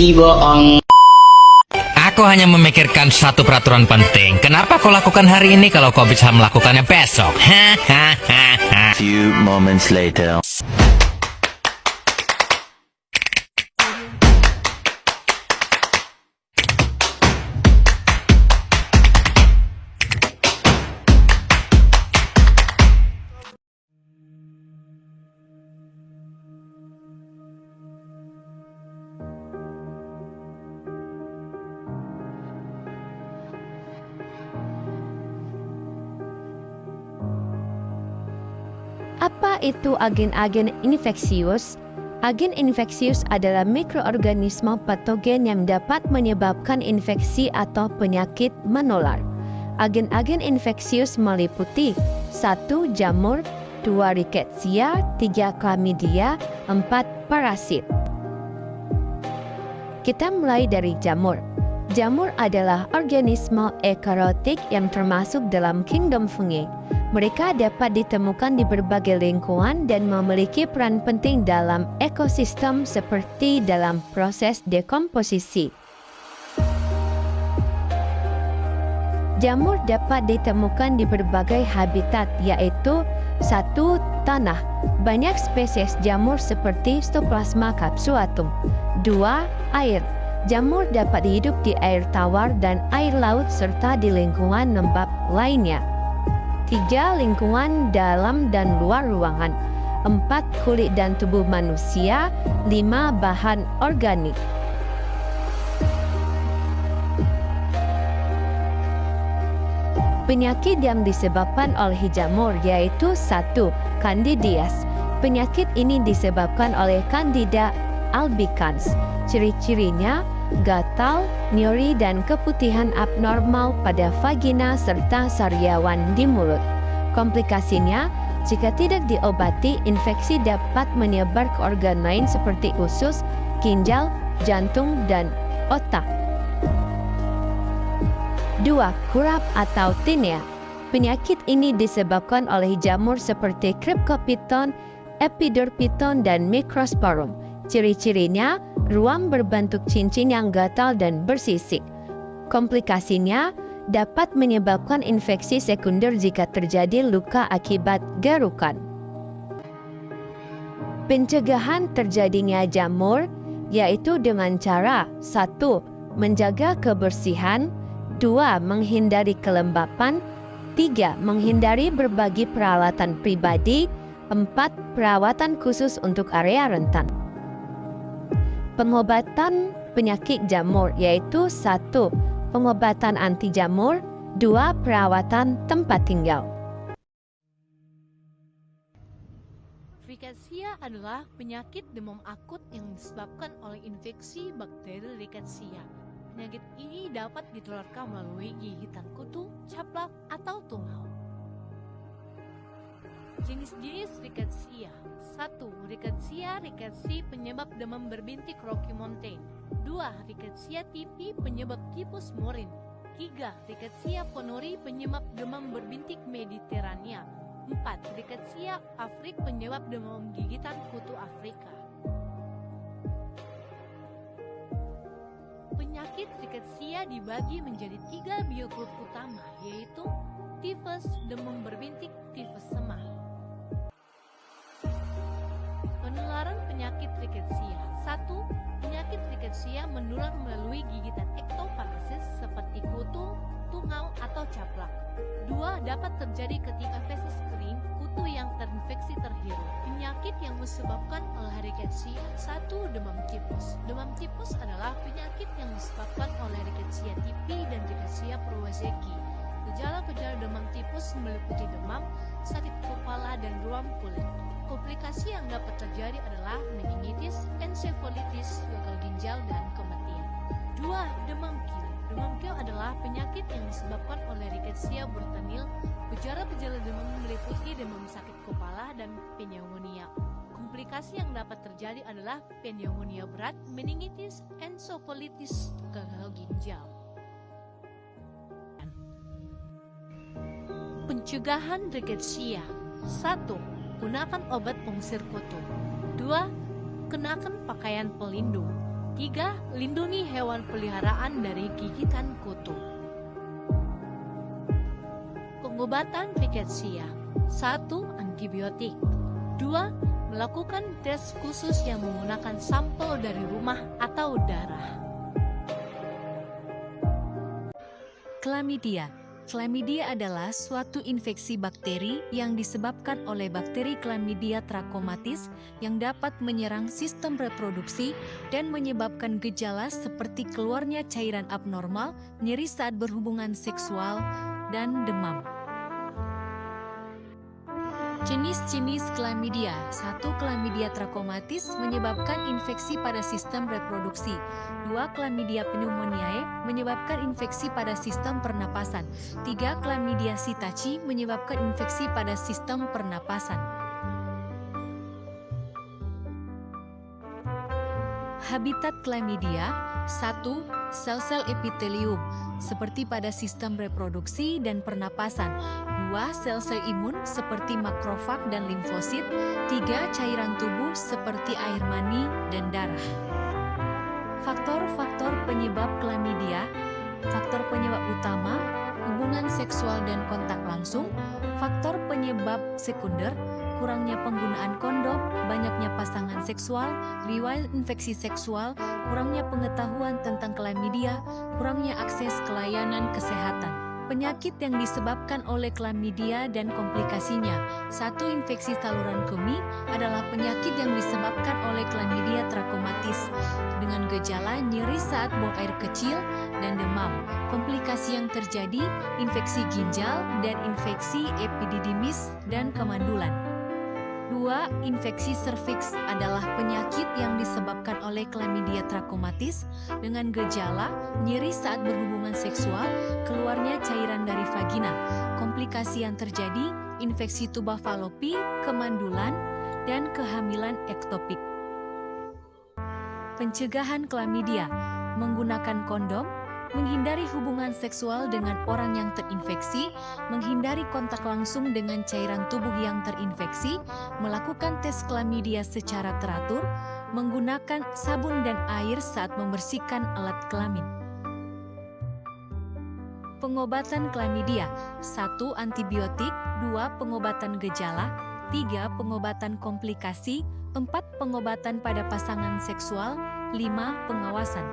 Dibohong. Aku hanya memikirkan satu peraturan penting. Kenapa kau lakukan hari ini kalau kau bisa melakukannya besok? Few moments later. Apa itu agen-agen infeksius? Agen infeksius adalah mikroorganisme patogen yang dapat menyebabkan infeksi atau penyakit menular. Agen-agen infeksius meliputi 1. Jamur, 2. Rickettsia, 3. Chlamydia, 4. parasit. Kita mulai dari jamur. Jamur adalah organisme eukariotik yang termasuk dalam kingdom fungi. Mereka dapat ditemukan di berbagai lingkungan dan memiliki peran penting dalam ekosistem seperti dalam proses dekomposisi. Jamur dapat ditemukan di berbagai habitat, yaitu 1. Tanah. Banyak spesies jamur seperti Stoplasma capsuatum. 2. Air. Jamur dapat hidup di air tawar dan air laut serta di lingkungan lembab lainnya. 3. Lingkungan dalam dan luar ruangan. 4. Kulit dan tubuh manusia. 5. Bahan organik. Penyakit yang disebabkan oleh jamur yaitu 1. Candidias. Penyakit ini disebabkan oleh Candida albicans. Ciri-cirinya gatal, nyeri dan keputihan abnormal pada vagina serta sariawan di mulut. Komplikasinya, jika tidak diobati, infeksi dapat menyebar ke organ lain seperti usus, ginjal, jantung, dan otak. 2. Kurap atau tinea. Penyakit ini disebabkan oleh jamur seperti Cryptophyton, Epidurphyton, dan Microsporum. Ciri-cirinya, ruam berbentuk cincin yang gatal dan bersisik. Komplikasinya dapat menyebabkan infeksi sekunder jika terjadi luka akibat garukan. Pencegahan terjadinya jamur yaitu dengan cara 1. Menjaga kebersihan, 2. Menghindari kelembapan, 3. Menghindari berbagi peralatan pribadi, 4. Perawatan khusus untuk area rentan. Pengobatan penyakit jamur yaitu 1. Pengobatan anti jamur, 2. Perawatan tempat tinggal. Rickettsia adalah penyakit demam akut yang disebabkan oleh infeksi bakteri Rickettsia. Penyakit ini dapat ditularkan melalui gigitan kutu, caplak, atau tungau. Jenis-jenis Rickettsia. 1. Rickettsia rickettsii penyebab demam berbintik Rocky Mountain. 2. Rickettsia tipi penyebab tipus Morin. 3. Rickettsia ponori penyebab demam berbintik Mediterania. 4. Rickettsia afrik penyebab demam gigitan kutu Afrika. Penyakit Rickettsia dibagi menjadi 3 biogrup utama, yaitu tifus, demam berbintik, tifus semah. Penularan penyakit Rickettsia. 1. Penyakit Rickettsia menular melalui gigitan ektoparasit seperti kutu, tungau, atau caplak. 2. Dapat terjadi ketika feses kering, kutu yang terinfeksi terhirup. Penyakit yang disebabkan oleh Rickettsia. 1. Demam tipus. Demam tipus adalah penyakit yang disebabkan oleh Rickettsia tipi dan Rickettsia prowazekii. Gejala-gejala demam tipus meliputi demam, sakit kepala, dan ruam kulit. Komplikasi yang dapat terjadi adalah meningitis, ensefalitis, gagal ginjal, dan kematian. 2. Demam Q. Demam Q adalah penyakit yang disebabkan oleh Rickettsia brutanil. Gejala-gejala demam meliputi demam, sakit kepala, dan pneumonia. Komplikasi yang dapat terjadi adalah pneumonia berat, meningitis, ensefalitis, gagal ginjal. Pencegahan Rickettsia. 1. Gunakan obat pengusir kutu. 2. Kenakan pakaian pelindung. 3. Lindungi hewan peliharaan dari gigitan kutu. Pengobatan rickettsia. 1. Antibiotik. 2. Melakukan tes khusus yang menggunakan sampel dari rumah atau darah. Chlamydia. Chlamydia adalah suatu infeksi bakteri yang disebabkan oleh bakteri Chlamydia trachomatis yang dapat menyerang sistem reproduksi dan menyebabkan gejala seperti keluarnya cairan abnormal, nyeri saat berhubungan seksual, dan demam. Jenis-jenis Chlamydia. 1. Chlamydia trachomatis menyebabkan infeksi pada sistem reproduksi. 2. Chlamydia pneumoniae menyebabkan infeksi pada sistem pernapasan. 3. Chlamydia psittaci menyebabkan infeksi pada sistem pernapasan. Habitat Chlamydia. 1. Sel-sel epitelium, seperti pada sistem reproduksi dan pernapasan. 2. Sel-sel imun, seperti makrofag dan limfosit. 3. Cairan tubuh, seperti air mani dan darah. Faktor-faktor penyebab Chlamydia. Faktor penyebab utama, hubungan seksual dan kontak langsung. Faktor penyebab sekunder, kurangnya penggunaan kondom, banyaknya pasangan seksual, riwayat infeksi seksual, kurangnya pengetahuan tentang Chlamydia, kurangnya akses ke layanan kesehatan. Penyakit yang disebabkan oleh Chlamydia dan komplikasinya. 1. Infeksi saluran kemih adalah penyakit yang disebabkan oleh Chlamydia trachomatis dengan gejala nyeri saat buang air kecil dan demam. Komplikasi yang terjadi, infeksi ginjal dan infeksi epididymis dan kemandulan. 2. Infeksi serviks adalah penyakit yang disebabkan oleh Chlamydia trachomatis dengan gejala nyeri saat berhubungan seksual, keluarnya cairan dari vagina. Komplikasi yang terjadi, infeksi tuba falopi, kemandulan, dan kehamilan ektopik. Pencegahan Chlamydia, menggunakan kondom, menghindari hubungan seksual dengan orang yang terinfeksi, menghindari kontak langsung dengan cairan tubuh yang terinfeksi, melakukan tes Chlamydia secara teratur, menggunakan sabun dan air saat membersihkan alat kelamin. Pengobatan Chlamydia. 1. Antibiotik. 2. Pengobatan gejala. 3. Pengobatan komplikasi. 4. Pengobatan pada pasangan seksual. 5. Pengawasan.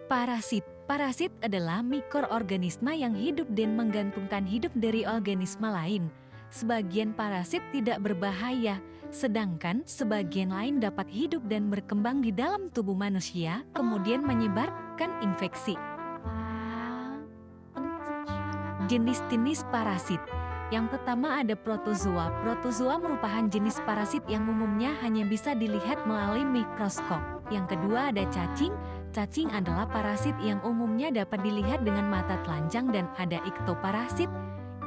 Parasit. Parasit adalah mikroorganisme yang hidup dan menggantungkan hidup dari organisme lain. Sebagian parasit tidak berbahaya, sedangkan sebagian lain dapat hidup dan berkembang di dalam tubuh manusia, kemudian menyebarkan infeksi. Jenis-jenis parasit. Yang pertama ada protozoa. Protozoa merupakan jenis parasit yang umumnya hanya bisa dilihat melalui mikroskop. Yang kedua ada cacing. Cacing adalah parasit yang umumnya dapat dilihat dengan mata telanjang, dan ada iktoparasit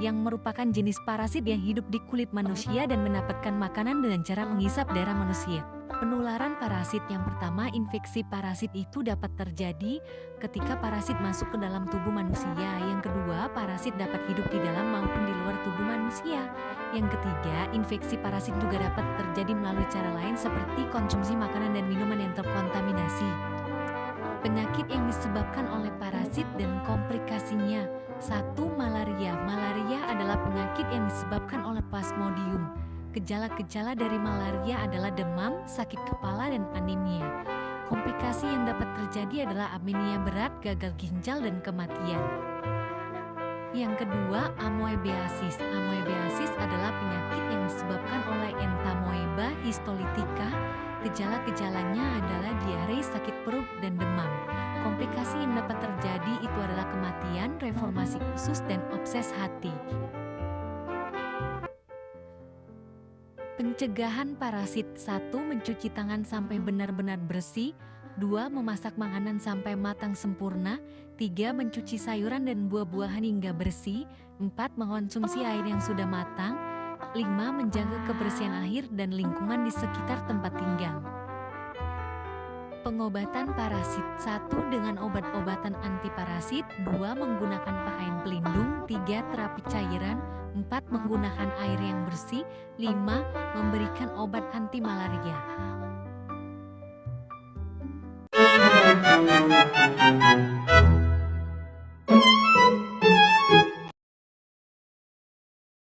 yang merupakan jenis parasit yang hidup di kulit manusia dan mendapatkan makanan dengan cara menghisap darah manusia. Penularan parasit yang pertama, infeksi parasit itu dapat terjadi ketika parasit masuk ke dalam tubuh manusia. Yang kedua, parasit dapat hidup di dalam maupun di luar tubuh manusia. Yang ketiga, infeksi parasit juga dapat terjadi melalui cara lain seperti konsumsi makanan dan minuman yang terkontaminasi. Penyakit yang disebabkan oleh parasit dan komplikasinya. 1. Malaria. Malaria adalah penyakit yang disebabkan oleh Plasmodium. Gejala-gejala dari malaria adalah demam, sakit kepala, dan anemia. Komplikasi yang dapat terjadi adalah anemia berat, gagal ginjal, dan kematian. Yang kedua, amoebiasis. Amoebiasis adalah penyakit yang disebabkan oleh Entamoeba histolytica. Gejala-gejalanya adalah diare, sakit perut, dan demam. Komplikasi yang dapat terjadi itu adalah kematian, reformasi usus, dan abses hati. Pencegahan parasit. 1. Mencuci tangan sampai benar-benar bersih. 2. Memasak makanan sampai matang sempurna. 3. Mencuci sayuran dan buah-buahan hingga bersih. 4. Mengonsumsi air yang sudah matang. 5. Menjaga kebersihan air dan lingkungan di sekitar tempat tinggal. Pengobatan parasit. 1. Dengan obat-obatan antiparasit. 2. Menggunakan pakaian pelindung. 3. Terapi cairan. 4. Menggunakan air yang bersih. 5. Memberikan obat anti malaria.